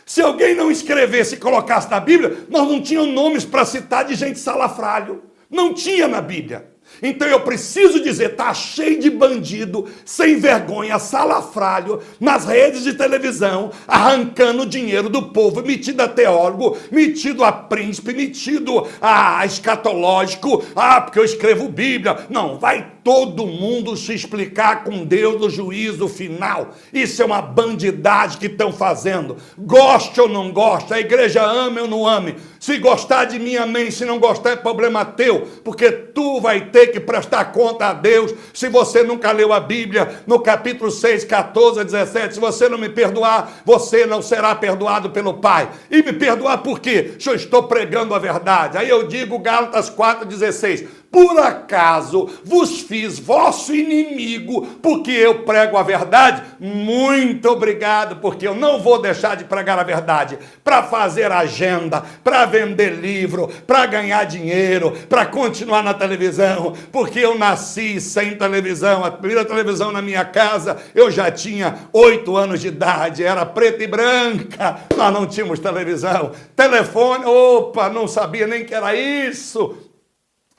Se alguém não escrevesse e colocasse na Bíblia, nós não tínhamos nomes para citar de gente salafrário. Não tinha na Bíblia. Então eu preciso dizer, está cheio de bandido, sem vergonha, salafrário, nas redes de televisão, arrancando dinheiro do povo, metido a teólogo, metido a príncipe, metido a escatológico, porque eu escrevo Bíblia. Não, vai todo mundo se explicar com Deus no juízo final. Isso é uma bandidagem que estão fazendo. Goste ou não goste, a igreja ame ou não ame. Se gostar de mim, amém. Se não gostar, é problema teu, porque tu vai ter que prestar conta a Deus. Se você nunca leu a Bíblia, no capítulo 6, 14 a 17, se você não me perdoar, você não será perdoado pelo Pai. E me perdoar por quê? Se eu estou pregando a verdade. Aí eu digo Gálatas 4, 16. Por acaso vos fiz vosso inimigo, porque eu prego a verdade? Muito obrigado, porque eu não vou deixar de pregar a verdade para fazer agenda, para vender livro, para ganhar dinheiro, para continuar na televisão, porque eu nasci sem televisão. A primeira televisão na minha casa, eu já tinha 8 anos de idade, era preta e branca, nós não tínhamos televisão. Telefone, opa, não sabia nem que era isso.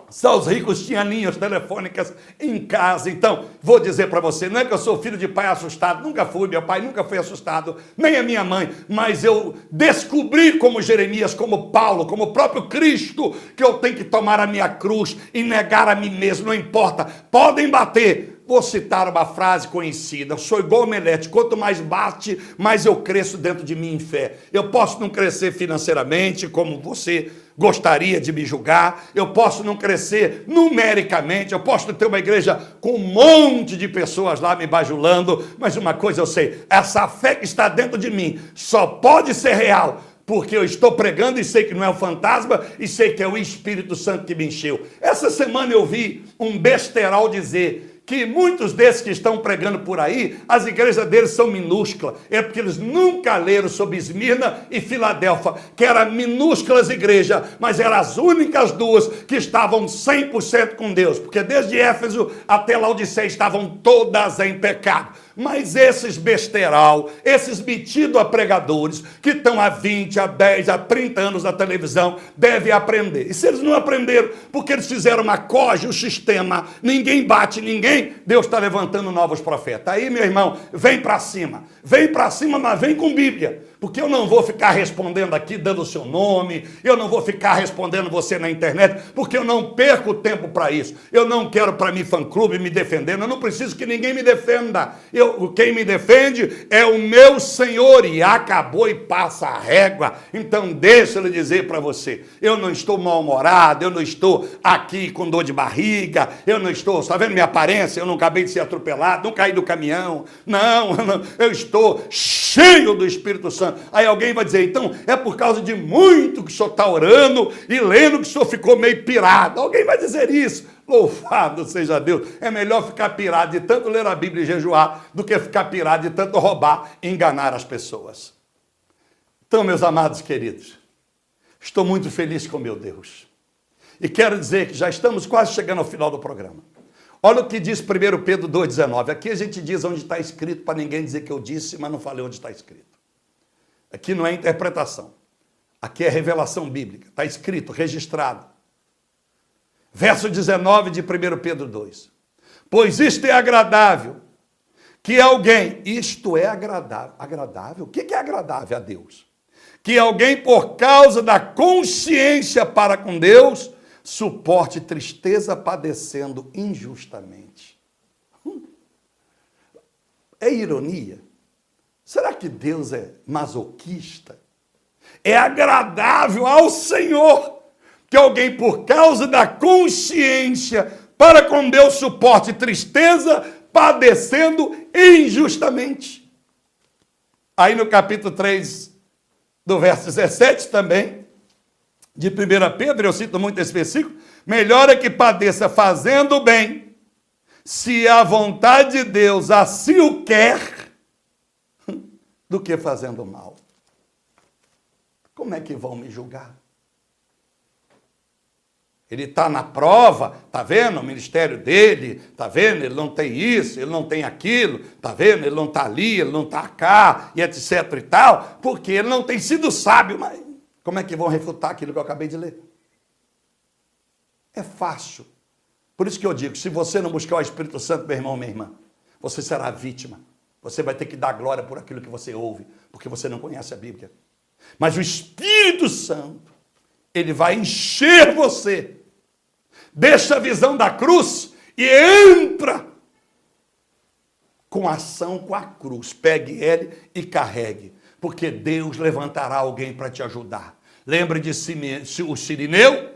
Só os ricos tinham linhas telefônicas em casa. Então, vou dizer para você, não é que eu sou filho de pai assustado, nunca fui, meu pai nunca foi assustado, nem a minha mãe, mas eu descobri como Jeremias, como Paulo, como o próprio Cristo, que eu tenho que tomar a minha cruz e negar a mim mesmo, não importa, podem bater. Vou citar uma frase conhecida, eu sou igual omelete, quanto mais bate, mais eu cresço dentro de mim em fé. Eu posso não crescer financeiramente, como você gostaria de me julgar, eu posso não crescer numericamente, eu posso ter uma igreja com um monte de pessoas lá me bajulando, mas uma coisa eu sei, essa fé que está dentro de mim só pode ser real porque eu estou pregando e sei que não é o fantasma e sei que é o Espírito Santo que me encheu. Essa semana eu vi um besterol dizer que muitos desses que estão pregando por aí, as igrejas deles são minúsculas. É porque eles nunca leram sobre Esmirna e Filadélfia, que eram minúsculas igrejas, mas eram as únicas duas que estavam 100% com Deus. Porque desde Éfeso até Laodiceia estavam todas em pecado. Mas esses besteral, esses metidos a pregadores, que estão há 20, há 10, há 30 anos na televisão, devem aprender. E se eles não aprenderam, porque eles fizeram uma coja, um sistema, ninguém bate ninguém, Deus está levantando novos profetas. Aí, meu irmão, vem para cima, mas vem com Bíblia. Porque eu não vou ficar respondendo aqui, dando o seu nome, eu não vou ficar respondendo você na internet, porque eu não perco tempo para isso. Eu não quero para mim fã-clube me defendendo, eu não preciso que ninguém me defenda. Quem me defende é o meu Senhor, e acabou e passa a régua. Então deixa eu dizer para você, eu não estou mal-humorado, eu não estou aqui com dor de barriga, eu não estou, está vendo minha aparência? Eu não acabei de ser atropelado, não caí do caminhão, não, eu estou cheio do Espírito Santo. Aí alguém vai dizer, então é por causa de muito que o senhor está orando e lendo que o senhor ficou meio pirado. Alguém vai dizer isso. Louvado seja Deus. É melhor ficar pirado de tanto ler a Bíblia e jejuar do que ficar pirado de tanto roubar e enganar as pessoas. Então, meus amados queridos, estou muito feliz com meu Deus. E quero dizer que já estamos quase chegando ao final do programa. Olha o que diz 1 Pedro 2,19. Aqui a gente diz onde está escrito para ninguém dizer que eu disse, mas não falei onde está escrito. Aqui não é interpretação. Aqui é revelação bíblica, está escrito, registrado. Verso 19 de 1 Pedro 2. Pois isto é agradável, que alguém, isto é agradável, agradável? O que é agradável a Deus? Que alguém, por causa da consciência para com Deus, suporte tristeza padecendo injustamente. É ironia? Será que Deus é masoquista? É agradável ao Senhor que alguém, por causa da consciência para com Deus, suporte tristeza padecendo injustamente. Aí no capítulo 3, do verso 17 também, de 1 Pedro, eu cito muito esse versículo, melhor é que padeça fazendo o bem, se a vontade de Deus assim o quer, do que fazendo o mal. Como é que vão me julgar? Ele está na prova, está vendo o ministério dele, está vendo, ele não tem isso, ele não tem aquilo, está vendo, ele não está ali, ele não está cá, e etc e tal, porque ele não tem sido sábio, mas como é que vão refutar aquilo que eu acabei de ler? É fácil. Por isso que eu digo, se você não buscar o Espírito Santo, meu irmão, minha irmã, você será vítima. Você vai ter que dar glória por aquilo que você ouve, porque você não conhece a Bíblia. Mas o Espírito Santo, ele vai encher você. Deixa a visão da cruz e entra com ação com a cruz. Pegue ele e carregue, porque Deus levantará alguém para te ajudar. Lembre de o Cirineu,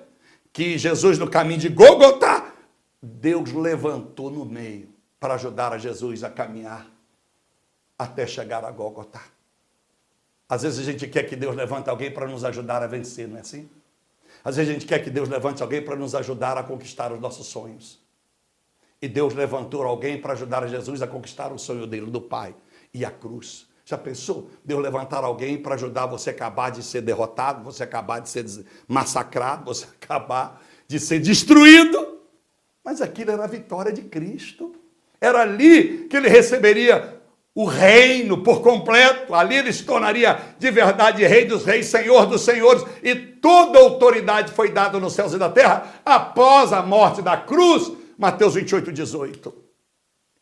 que Jesus no caminho de Gólgota, Deus levantou no meio para ajudar a Jesus a caminhar até chegar a Gólgota. Às vezes a gente quer que Deus levante alguém para nos ajudar a vencer, não é assim? Às vezes a gente quer que Deus levante alguém para nos ajudar a conquistar os nossos sonhos. E Deus levantou alguém para ajudar a Jesus a conquistar o sonho dele, do Pai, e a cruz. Já pensou? Deus levantar alguém para ajudar você a acabar de ser derrotado, você acabar de ser massacrado, você acabar de ser destruído. Mas aquilo era a vitória de Cristo. Era ali que ele receberia o reino por completo. Ali ele se tornaria de verdade Rei dos Reis, Senhor dos Senhores, e toda a autoridade foi dada nos céus e na terra após a morte da cruz. Mateus 28, 18.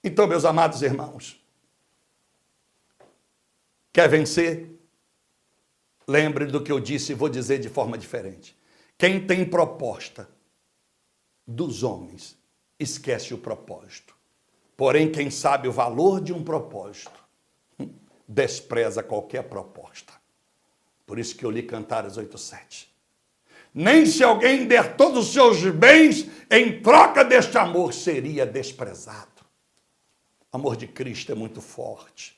Então, meus amados irmãos, quer vencer? Lembre do que eu disse e vou dizer de forma diferente. Quem tem proposta dos homens, esquece o propósito. Porém, quem sabe o valor de um propósito, despreza qualquer proposta. Por isso que eu li Cantares 8:7. Nem se alguém der todos os seus bens em troca deste amor, seria desprezado. O amor de Cristo é muito forte.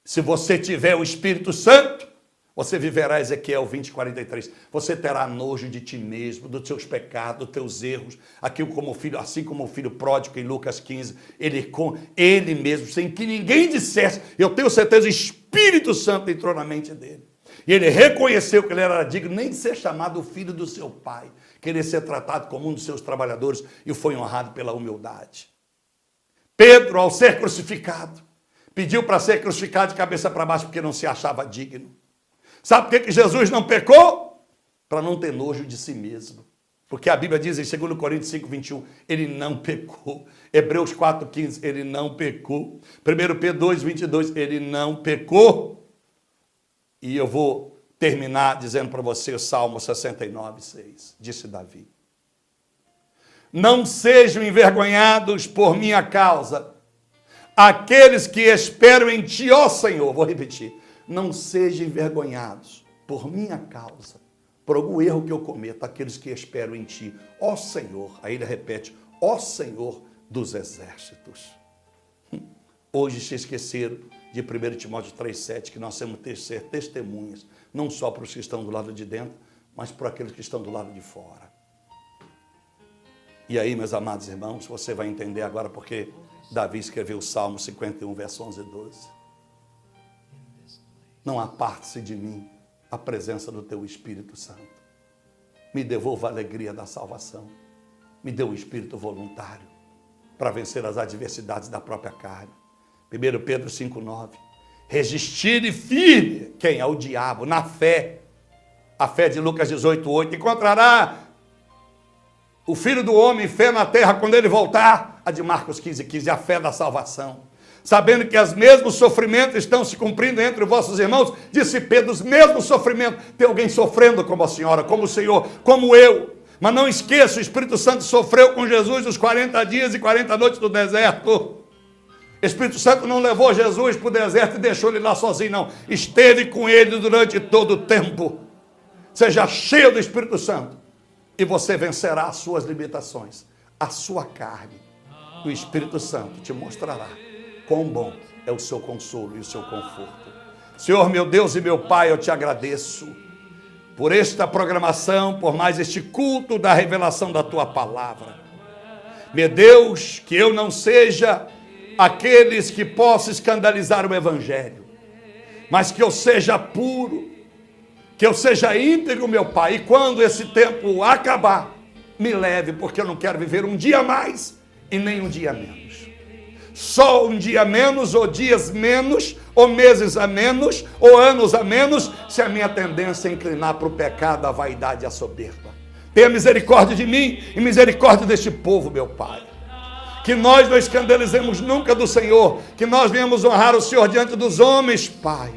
Se você tiver o Espírito Santo, você viverá Ezequiel 20:43. Você terá nojo de ti mesmo, dos teus pecados, dos teus erros. Aquilo como filho, assim como o filho pródigo em Lucas 15, ele mesmo, sem que ninguém dissesse, eu tenho certeza, o Espírito Santo entrou na mente dele. E ele reconheceu que ele era digno nem de ser chamado filho do seu pai, querer ser tratado como um dos seus trabalhadores, e foi honrado pela humildade. Pedro, ao ser crucificado, pediu para ser crucificado de cabeça para baixo porque não se achava digno. Sabe por que Jesus não pecou? Para não ter nojo de si mesmo. Porque a Bíblia diz em 2 Coríntios 5:21, ele não pecou. Hebreus 4:15, ele não pecou. 1 Pedro 2:22, ele não pecou. E eu vou terminar dizendo para você o Salmo 69:6, disse Davi. Não sejam envergonhados por minha causa aqueles que esperam em ti, ó Senhor. Vou repetir. Não sejam envergonhados por minha causa, por algum erro que eu cometo, aqueles que esperam em ti, ó Senhor. Aí ele repete, ó Senhor dos exércitos. Hoje se esqueceram de 1 Timóteo 3,7, que nós temos que ser testemunhas, não só para os que estão do lado de dentro, mas para aqueles que estão do lado de fora. E aí, meus amados irmãos, você vai entender agora porque Davi escreveu o Salmo 51, verso 11 e 12. Não aparte-se de mim a presença do teu Espírito Santo. Me devolva a alegria da salvação. Me dê um espírito voluntário para vencer as adversidades da própria carne. 1 Pedro 5,9. Resistir firme, quem? Ao diabo, na fé. A fé de Lucas 18:8. Encontrará o Filho do Homem fé na terra quando ele voltar. A de Marcos 15:15. A fé da salvação. Sabendo que os mesmos sofrimentos estão se cumprindo entre vossos irmãos, disse Pedro, os mesmos sofrimentos. Tem alguém sofrendo como a senhora, como o Senhor, como eu. Mas não esqueça, o Espírito Santo sofreu com Jesus os 40 dias e 40 noites do deserto. O Espírito Santo não levou Jesus para o deserto e deixou ele lá sozinho, não. Esteve com ele durante todo o tempo. Seja cheio do Espírito Santo e você vencerá as suas limitações, a sua carne. O Espírito Santo te mostrará quão bom é o seu consolo e o seu conforto. Senhor, meu Deus e meu Pai, eu te agradeço por esta programação, por mais este culto da revelação da tua palavra. Meu Deus, que eu não seja aqueles que possam escandalizar o Evangelho, mas que eu seja puro, que eu seja íntegro, meu Pai, e quando esse tempo acabar, me leve, porque eu não quero viver um dia a mais e nem um dia a menos. Só um dia a menos, ou dias menos, ou meses a menos, ou anos a menos, se a minha tendência é inclinar para o pecado, a vaidade e a soberba. Tenha misericórdia de mim e misericórdia deste povo, meu Pai. Que nós não escandalizemos nunca do Senhor, que nós venhamos honrar o Senhor diante dos homens, Pai.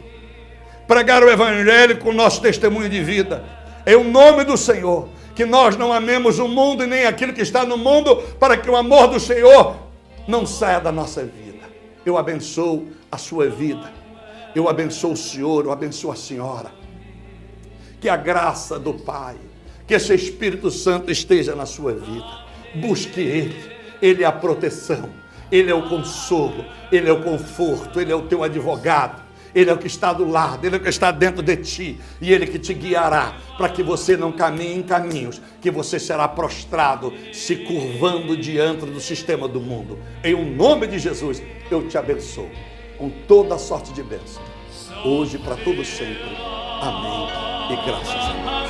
Pregar o Evangelho com o nosso testemunho de vida. Em o nome do Senhor, que nós não amemos o mundo e nem aquilo que está no mundo, para que o amor do Senhor não saia da nossa vida. Eu abençoo a sua vida. Eu abençoo o Senhor, eu abençoo a senhora. Que a graça do Pai, que esse Espírito Santo esteja na sua vida. Busque Ele. Ele é a proteção. Ele é o consolo. Ele é o conforto. Ele é o teu advogado. Ele é o que está do lado, Ele é o que está dentro de ti, e Ele que te guiará, para que você não caminhe em caminhos, que você será prostrado, se curvando diante do sistema do mundo. Em o nome de Jesus, eu te abençoo, com toda a sorte de bênção, hoje para todo sempre. Amém, e graças a Deus.